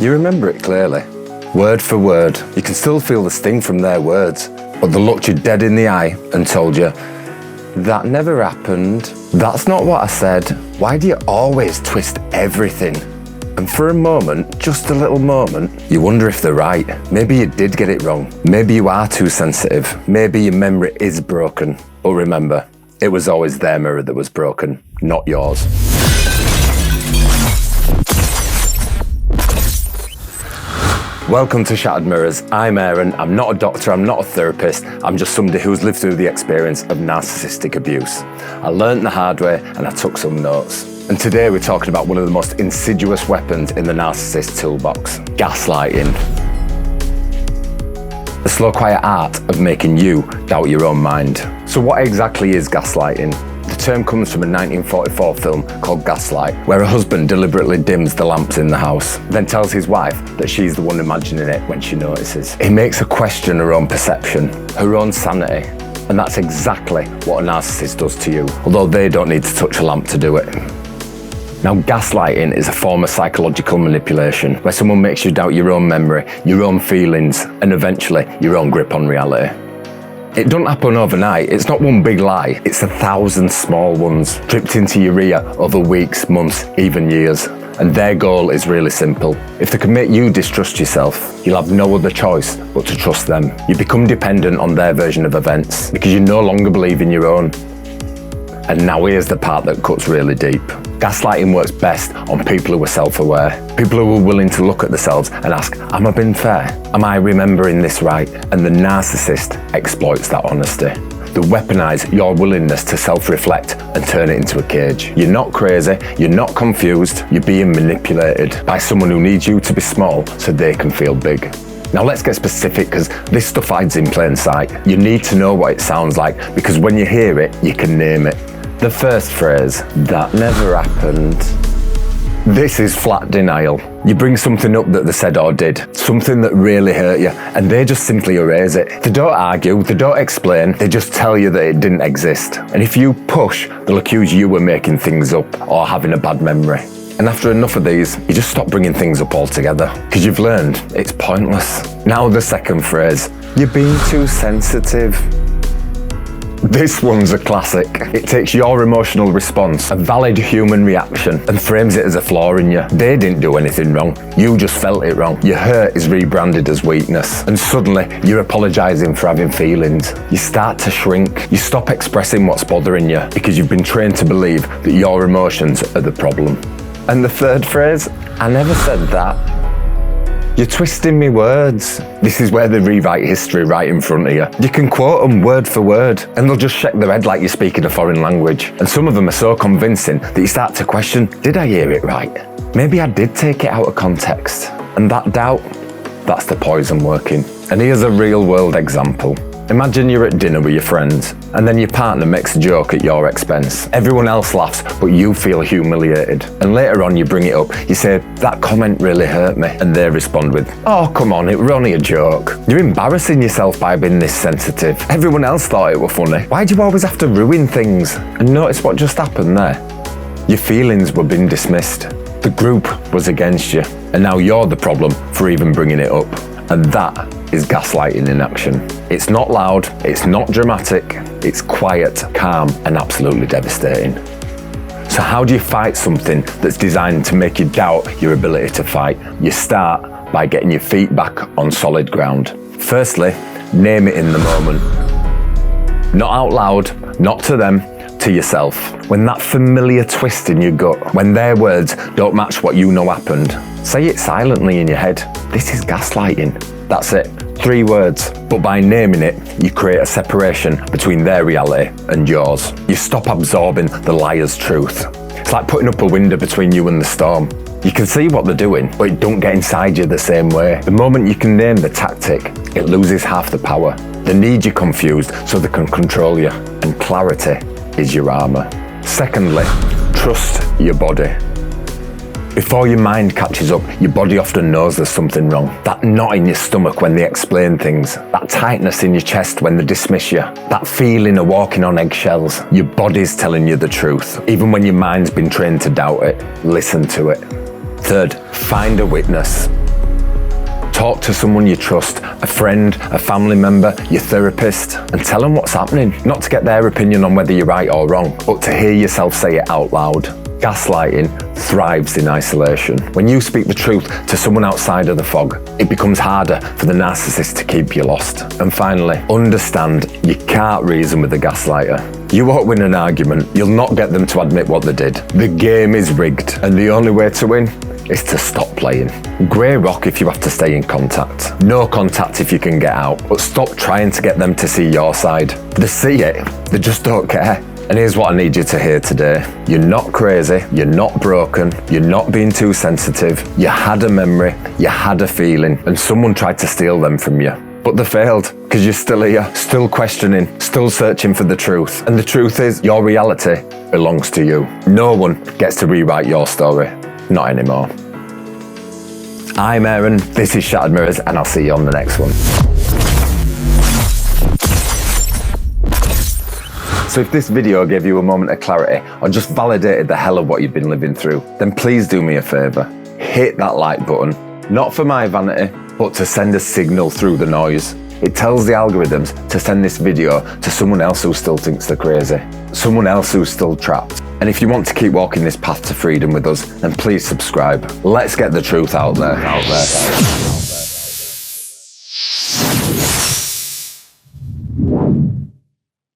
You remember it clearly, word for word. You can still feel the sting from their words, but they looked you dead in the eye and told you, that never happened. That's not what I said. Why do you always twist everything? And for a moment, just a little moment, you wonder if they're right. Maybe you did get it wrong. Maybe you are too sensitive. Maybe your memory is broken. But remember, it was always their mirror that was broken, not yours. Welcome to Shattered Mirrors. I'm Aaron. I'm not a doctor, I'm not a therapist. I'm just somebody who's lived through the experience of narcissistic abuse. I learned the hard way and I took some notes. And today we're talking about one of the most insidious weapons in the narcissist toolbox, gaslighting. The slow, quiet art of making you doubt your own mind. So what exactly is gaslighting? The term comes from a 1944 film called Gaslight, where a husband deliberately dims the lamps in the house, then tells his wife that she's the one imagining it when she notices. He makes her question her own perception, her own sanity, and that's exactly what a narcissist does to you, although they don't need to touch a lamp to do it. Now, gaslighting is a form of psychological manipulation where someone makes you doubt your own memory, your own feelings, and eventually your own grip on reality. It doesn't happen overnight. It's not one big lie. It's 1,000 small ones dripped into your ear over weeks, months, even years. And their goal is really simple. If they can make you distrust yourself, you'll have no other choice but to trust them. You become dependent on their version of events because you no longer believe in your own. And now here's the part that cuts really deep. Gaslighting works best on people who are self-aware. People who are willing to look at themselves and ask, am I being fair? Am I remembering this right? And the narcissist exploits that honesty. They weaponize your willingness to self-reflect and turn it into a cage. You're not crazy, you're not confused, you're being manipulated by someone who needs you to be small so they can feel big. Now let's get specific because this stuff hides in plain sight. You need to know what it sounds like because when you hear it, you can name it. The first phrase, that never happened. This is flat denial. You bring something up that they said or did, something that really hurt you, and they just simply erase it. They don't argue, they don't explain, they just tell you that it didn't exist. And if you push, they'll accuse you of making things up or having a bad memory. And after enough of these, you just stop bringing things up altogether because you've learned it's pointless. Now the second phrase, you're being too sensitive. This one's a classic. It takes your emotional response, a valid human reaction, and frames it as a flaw in you. They didn't do anything wrong. You just felt it wrong. Your hurt is rebranded as weakness, and suddenly you're apologizing for having feelings. You start to shrink. You stop expressing what's bothering you because you've been trained to believe that your emotions are the problem. And the third phrase, I never said that. You're twisting me words. This is where they rewrite history right in front of you. You can quote them word for word and they'll just shake their head like you're speaking a foreign language. And some of them are so convincing that you start to question, did I hear it right? Maybe I did take it out of context. And that doubt, that's the poison working. And here's a real world example. Imagine you're at dinner with your friends and then your partner makes a joke at your expense. Everyone else laughs, but you feel humiliated. And later on you bring it up, you say, that comment really hurt me. And they respond with, oh, come on, it was only a joke. You're embarrassing yourself by being this sensitive. Everyone else thought it were funny. Why do you always have to ruin things? And notice what just happened there. Your feelings were being dismissed. The group was against you. And now you're the problem for even bringing it up. And that is gaslighting in action. It's not loud, it's not dramatic, it's quiet, calm, and absolutely devastating. So how do you fight something that's designed to make you doubt your ability to fight? You start by getting your feet back on solid ground. Firstly, name it in the moment. Not out loud, not to them, to yourself. When that familiar twist in your gut, when their words don't match what you know happened, say it silently in your head. This is gaslighting. That's it. 3 words. But by naming it, you create a separation between their reality and yours. You stop absorbing the liar's truth. It's like putting up a window between you and the storm. You can see what they're doing, but it don't get inside you the same way. The moment you can name the tactic, it loses half the power. They need you confused so they can control you. And clarity is your armor. Secondly, trust your body. Before your mind catches up, your body often knows there's something wrong. That knot in your stomach when they explain things, that tightness in your chest when they dismiss you, that feeling of walking on eggshells. Your body's telling you the truth. Even when your mind's been trained to doubt it, listen to it. Third, find a witness. Talk to someone you trust, a friend, a family member, your therapist, and tell them what's happening. Not to get their opinion on whether you're right or wrong, but to hear yourself say it out loud. Gaslighting thrives in isolation. When you speak the truth to someone outside of the fog, it becomes harder for the narcissist to keep you lost. And finally, understand you can't reason with the gaslighter. You won't win an argument, you'll not get them to admit what they did. The game is rigged, and the only way to win is to stop playing. Grey rock if you have to stay in contact. No contact if you can get out, but stop trying to get them to see your side. They see it, they just don't care. And here's what I need you to hear today. You're not crazy, you're not broken, you're not being too sensitive. You had a memory, you had a feeling, and someone tried to steal them from you. But they failed, because you're still here, still questioning, still searching for the truth. And the truth is, your reality belongs to you. No one gets to rewrite your story. Not anymore. I'm Aaron, this is Shattered Mirrors, and I'll see you on the next one. So if this video gave you a moment of clarity or just validated the hell of what you've been living through, then please do me a favour. Hit that like button, not for my vanity, but to send a signal through the noise. It tells the algorithms to send this video to someone else who still thinks they're crazy, someone else who's still trapped. And if you want to keep walking this path to freedom with us, then please subscribe. Let's get the truth out there.